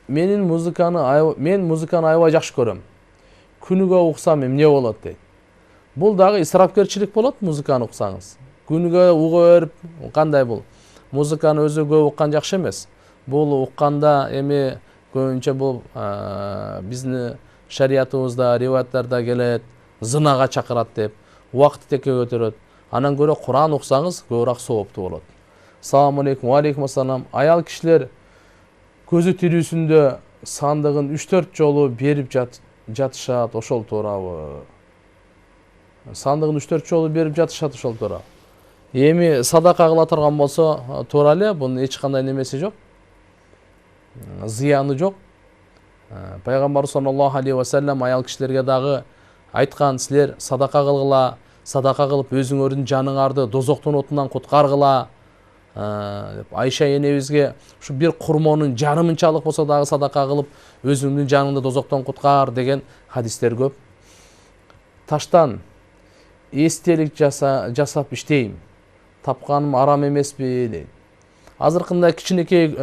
мен музыканы аябай жакшы көрөм. Күнүгө уксам эмне болот дейт. Бул дагы исрапкерчилик болот музыканы уксаңыз. Күнүгө уга берип кандай бул? Музыканы өзү көп уккан жакшы эмес. Бул укканда эми көбүнчө бул биздин шариятыбызда, риваяттарда келет, зынага чакырат деп, убакыттеке көтөрөт. Анан көрө Куран уксаңыз көбүрөөк сооптуу болот. Assalamu alaikum, wa alaikum assalam. Аял кишилер көзү тирүүсүндө сандыгын 3-4 жолу берип жатышат, ошол туурабы. Сандыгын 3-4 жолу берип жатышат, ошол туура. Эми садака кыла турган болсо, туура эле, бунун эч кандай немеси жок. Зыяны жок. Пайгамбар саллаллаху алейхи ва саллям аял кишилерге дагы айткан, силер садака кылгыла, садака кылып өзүңөрдүн жаныңарды дозоктун отунан куткаргыла. Айша энебизге ушу бир курмонун жарымынчалык болсо дагы садака кылып өзүңдүн жаныңды дозоктон куткар деген хадистер көп. Таштан эстелик жасап иштейм. Тапканым арам эмеспи дейт. Азыркындай кичинекей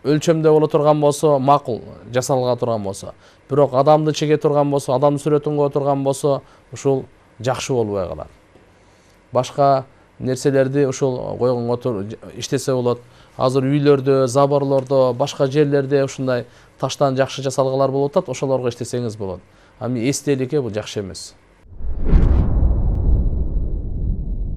өлчөмдө боло турган болсо, макул жасалга турган болсо. Бирок адамды чеге турган болсо, адамдын сүрөтүн кое турган болсо, ушул жакшы болбой калат. Башка нерселерди ушул койгонго иштесе болот. Азыр үйлөрдө, заборлордо, башка жерлерде ушундай таштан жакшы жасалгалар болуп атат, ошолорго иштесеңиз болот. Эми эстеликке бул жакшы эмес.